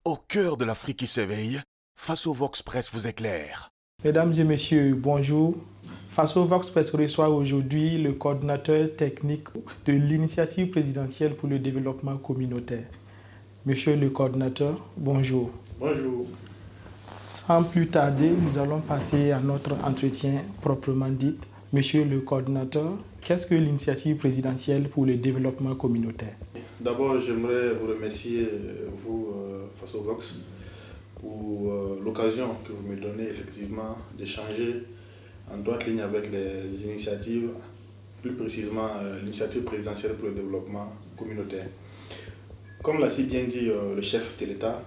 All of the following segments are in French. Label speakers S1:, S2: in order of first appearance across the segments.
S1: Au cœur de l'Afrique qui s'éveille, Faso Vox Press vous éclaire.
S2: Mesdames et messieurs, bonjour. Faso Vox Press reçoit aujourd'hui le coordinateur technique de l'initiative présidentielle pour le développement communautaire. Monsieur le coordinateur, bonjour.
S3: Bonjour.
S2: Sans plus tarder, nous allons passer à notre entretien proprement dit. Monsieur le coordinateur, qu'est-ce que l'initiative présidentielle pour le développement communautaire?
S3: D'abord, j'aimerais vous remercier, vous, Faso Vox, pour l'occasion que vous me donnez effectivement d'échanger en droite ligne avec les initiatives, plus précisément l'initiative présidentielle pour le développement communautaire. Comme l'a si bien dit le chef de l'État,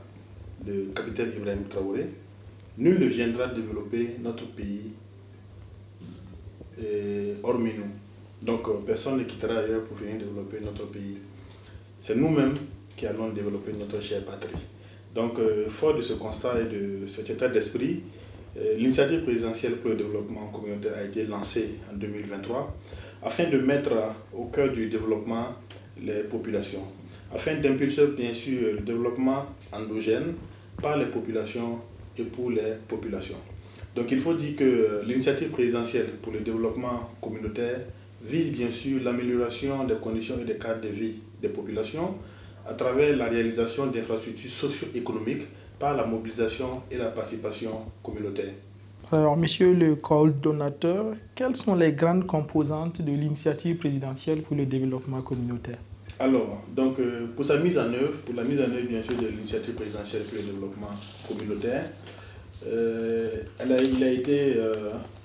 S3: le capitaine Ibrahim Traoré, nul ne viendra développer notre pays hormis nous. Donc personne ne quittera ailleurs pour venir développer notre pays. C'est nous-mêmes qui allons développer notre chère patrie. Donc fort de ce constat et de cet état d'esprit, l'initiative présidentielle pour le développement communautaire a été lancée en 2023 afin de mettre au cœur du développement les populations, afin d'impulser bien sûr le développement endogène par les populations et pour les populations. Donc il faut dire que l'initiative présidentielle pour le développement communautaire vise bien sûr l'amélioration des conditions et des cadres de vie des populations à travers la réalisation d'infrastructures socio-économiques par la mobilisation et la participation communautaire.
S2: Alors, monsieur le coordonnateur, quelles sont les grandes composantes de l'initiative présidentielle pour le développement communautaire?
S3: Alors, donc, pour la mise en œuvre bien sûr de l'initiative présidentielle pour le développement communautaire, il a été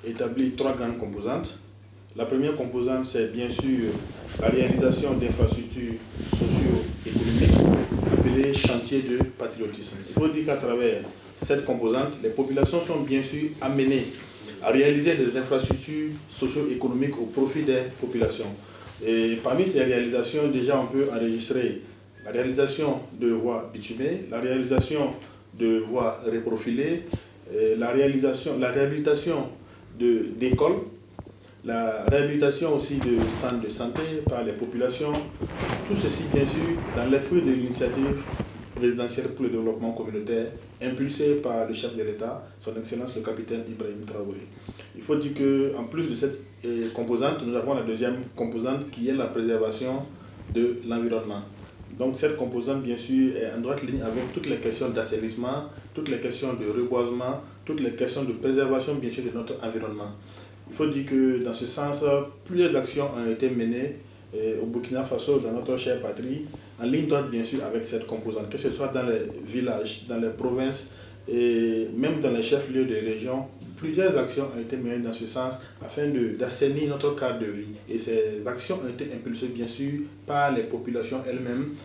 S3: établi trois grandes composantes. La première composante, c'est bien sûr la réalisation d'infrastructures socio-économiques appelées chantiers de patriotisme. Il faut dire qu'à travers cette composante, les populations sont bien sûr amenées à réaliser des infrastructures socio-économiques au profit des populations. Et parmi ces réalisations, déjà on peut enregistrer la réalisation de voies bitumées, la réalisation de voies reprofilées, la réhabilitation d'écoles, la réhabilitation aussi de centres de santé par les populations, tout ceci bien sûr dans l'esprit de l'initiative présidentielle pour le développement communautaire impulsée par le chef de l'État, son Excellence le capitaine Ibrahim Traoré. Il faut dire qu'en plus de cette composante, nous avons la deuxième composante qui est la préservation de l'environnement. Donc cette composante bien sûr est en droite ligne avec toutes les questions d'assainissement, toutes les questions de reboisement, toutes les questions de préservation bien sûr de notre environnement. Il faut dire que dans ce sens, plusieurs actions ont été menées au Burkina Faso, dans notre chère patrie, en ligne droite bien sûr avec cette composante, que ce soit dans les villages, dans les provinces et même dans les chefs-lieux des régions. Plusieurs actions ont été menées dans ce sens afin d'assainir notre cadre de vie. Et ces actions ont été impulsées bien sûr par les populations elles-mêmes,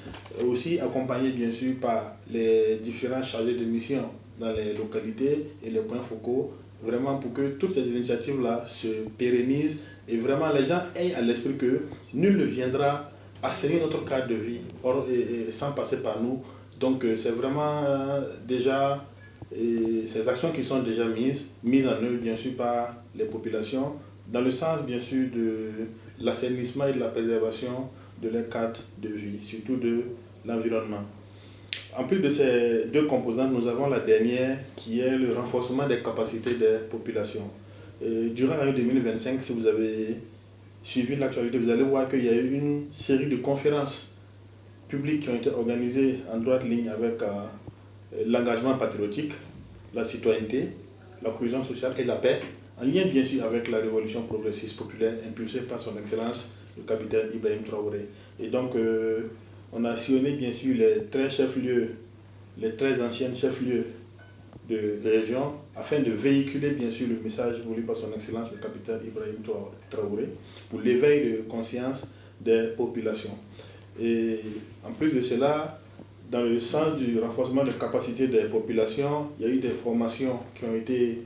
S3: aussi accompagnées bien sûr par les différents chargés de mission dans les localités et les points focaux, vraiment pour que toutes ces initiatives-là se pérennisent et vraiment les gens aient à l'esprit que nul ne viendra assainir notre cadre de vie sans passer par nous. Donc c'est vraiment déjà ces actions qui sont déjà mises en œuvre bien sûr par les populations dans le sens bien sûr de l'assainissement et de la préservation de leur cadre de vie, surtout de l'environnement. En plus de ces deux composantes, nous avons la dernière qui est le renforcement des capacités des populations. Durant l'année 2025, si vous avez suivi l'actualité, vous allez voir qu'il y a eu une série de conférences publiques qui ont été organisées en droite ligne avec l'engagement patriotique, la citoyenneté, la cohésion sociale et la paix, en lien bien sûr avec la révolution progressiste populaire impulsée par son Excellence le capitaine Ibrahim Traoré. Et donc, on a sillonné bien sûr les 13 chefs-lieux, les 13 anciennes chefs-lieux de région afin de véhiculer bien sûr le message voulu par son Excellence le capitaine Ibrahim Traoré pour l'éveil de conscience des populations. Et en plus de cela, dans le sens du renforcement des capacités des populations, il y a eu des formations qui ont été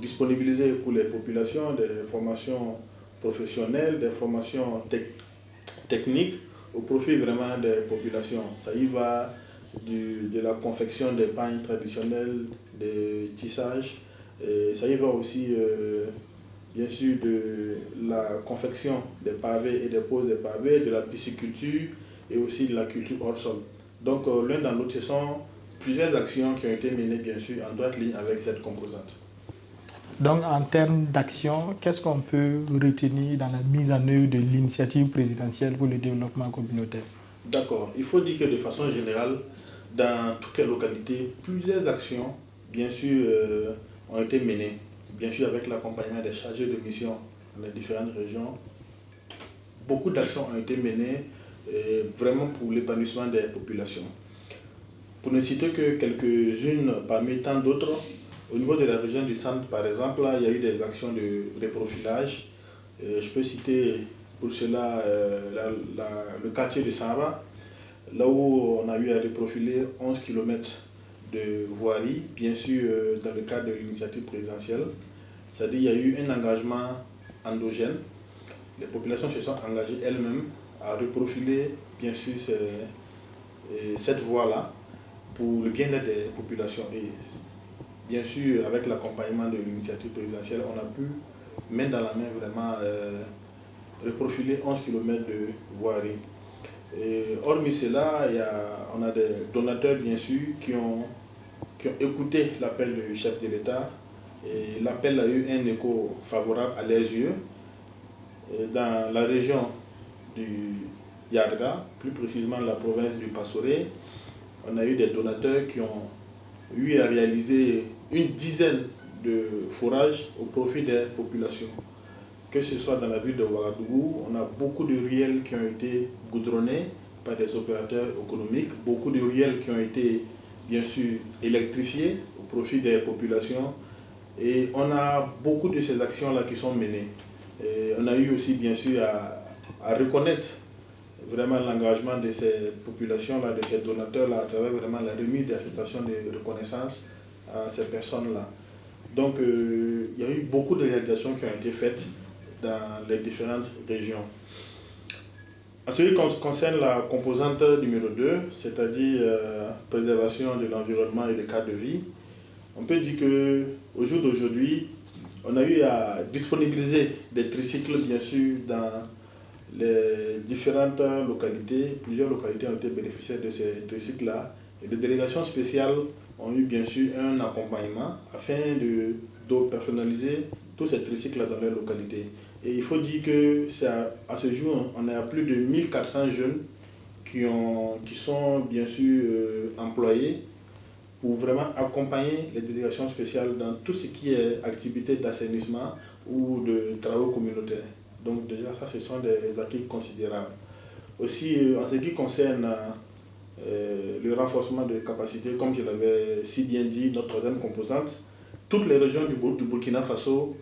S3: disponibilisées pour les populations, des formations professionnelles, des formations techniques au profit vraiment des populations. Ça y va de la confection des pagnes traditionnelles, des tissages, et ça y va aussi bien sûr de la confection des pavés et des poses des pavés, de la pisciculture et aussi de la culture hors sol. Donc l'un dans l'autre, ce sont plusieurs actions qui ont été menées bien sûr en droite ligne avec cette composante.
S2: Donc en termes d'action, qu'est-ce qu'on peut retenir dans la mise en œuvre de l'initiative présidentielle pour le développement communautaire?
S3: D'accord. Il faut dire que de façon générale, dans toutes les localités, plusieurs actions, bien sûr, ont été menées. Bien sûr, avec l'accompagnement des chargés de mission dans les différentes régions. Beaucoup d'actions ont été menées vraiment pour l'épanouissement des populations. Pour ne citer que quelques-unes parmi tant d'autres, au niveau de la région du centre, par exemple, là, il y a eu des actions de reprofilage. Je peux citer pour cela le quartier de Samba, là où on a eu à reprofiler 11 km de voirie, bien sûr dans le cadre de l'initiative présidentielle. C'est-à-dire qu'il y a eu un engagement endogène. Les populations se sont engagées elles-mêmes à reprofiler, bien sûr, cette voie-là pour le bien-être des populations. Et bien sûr, avec l'accompagnement de l'initiative présidentielle, on a pu, main dans la main, vraiment reprofiler 11 km de voirie. Et hormis cela, on a des donateurs, bien sûr, qui ont écouté l'appel du chef de l'État. Et l'appel a eu un écho favorable à leurs yeux. Et dans la région du Yadga, plus précisément la province du Passoré, on a eu des donateurs qui ont eu à réaliser une dizaine de forages au profit des populations. Que ce soit dans la ville de Ouagadougou, on a beaucoup de ruelles qui ont été goudronnées par des opérateurs économiques, beaucoup de ruelles qui ont été bien sûr électrifiées au profit des populations. Et on a beaucoup de ces actions-là qui sont menées. Et on a eu aussi bien sûr à reconnaître vraiment l'engagement de ces populations-là, de ces donateurs-là, à travers vraiment la remise d'attestations de reconnaissance à ces personnes-là. Donc il y a eu beaucoup de réalisations qui ont été faites dans les différentes régions. En ce qui concerne la composante numéro 2, c'est-à-dire préservation de l'environnement et des cadres de vie, on peut dire qu'au jour d'aujourd'hui, on a eu à disponibiliser des tricycles, bien sûr, dans les différentes localités. Plusieurs localités ont été bénéficiaires de ces tricycles-là. Et les délégations spéciales ont eu, bien sûr, un accompagnement afin de personnaliser tous ces tricycles dans leur localité. Et il faut dire que à ce jour, on a plus de 1400 jeunes qui sont, bien sûr, employés pour vraiment accompagner les délégations spéciales dans tout ce qui est activité d'assainissement ou de travaux communautaires. Donc déjà, ça, ce sont des acquis considérables. Aussi, en ce qui concerne le renforcement de capacités, comme je l'avais si bien dit, notre troisième composante, toutes les régions du Burkina Faso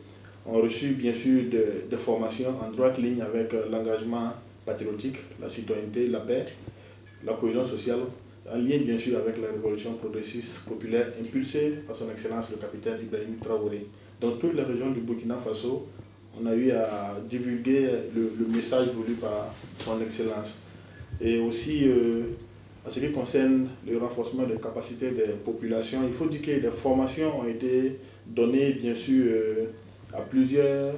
S3: ont reçu bien sûr des formations en droite ligne avec l'engagement patriotique, la citoyenneté, la paix, la cohésion sociale, en lien bien sûr avec la révolution progressiste populaire impulsée par son excellence le capitaine Ibrahim Traoré. Dans toutes les régions du Burkina Faso, on a eu à divulguer le message voulu par son excellence. Et aussi, en ce qui concerne le renforcement des capacités des populations, il faut dire que des formations ont été données bien sûr à plusieurs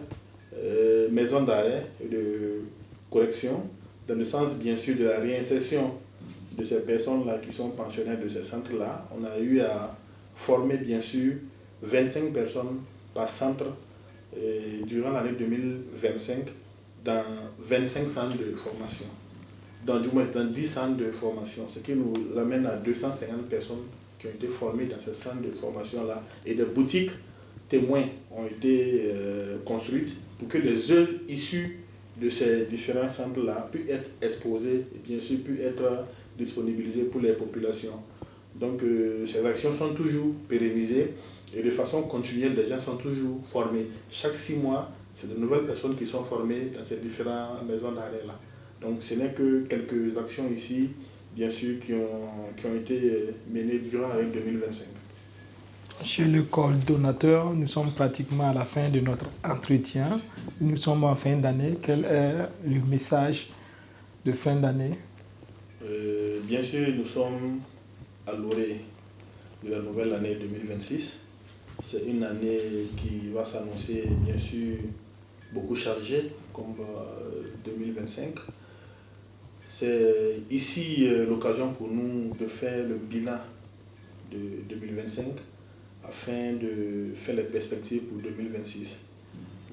S3: maisons d'arrêt et de correction, dans le sens bien sûr de la réinsertion de ces personnes-là qui sont pensionnaires de ces centres-là. On a eu à former bien sûr 25 personnes par centre durant l'année 2025 dans 25 centres de formation. Dans 10 centres de formation, ce qui nous amène à 250 personnes qui ont été formées dans ces centres de formation-là. Et des boutiques témoins ont été construites pour que les œuvres issues de ces différents centres-là puissent être exposées et bien sûr puissent être disponibilisées pour les populations. Donc ces actions sont toujours pérennisées et de façon continuelle, les gens sont toujours formés. Chaque 6 mois, c'est de nouvelles personnes qui sont formées dans ces différentes maisons d'arrêt-là. Donc ce n'est que quelques actions ici, bien sûr, qui ont été menées durant l'année 2025.
S2: Chez le coordonnateur, nous sommes pratiquement à la fin de notre entretien. Nous sommes en fin d'année. Quel est le message de fin d'année?
S3: Bien sûr, nous sommes à l'orée de la nouvelle année 2026. C'est une année qui va s'annoncer, bien sûr, beaucoup chargée, comme 2025. C'est ici l'occasion pour nous de faire le bilan de 2025 afin de faire les perspectives pour 2026.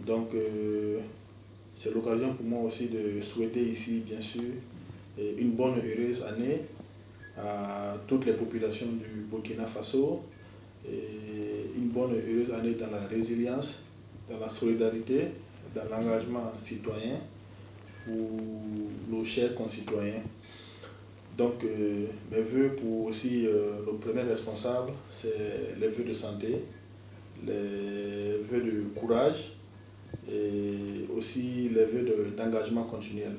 S3: Donc, c'est l'occasion pour moi aussi de souhaiter ici, bien sûr, une bonne et heureuse année à toutes les populations du Burkina Faso, et une bonne et heureuse année dans la résilience, dans la solidarité, dans l'engagement citoyen pour nos chers concitoyens. Donc, mes voeux pour aussi nos premiers responsables, c'est les voeux de santé, les voeux de courage et aussi les voeux d'engagement continuel.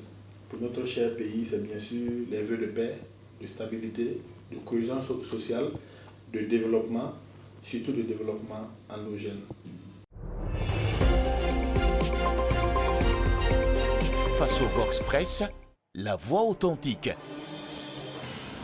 S3: Pour notre cher pays, c'est bien sûr les voeux de paix, de stabilité, de cohésion sociale, de développement, surtout de développement endogène.
S1: Face au Vox Press, la voix authentique.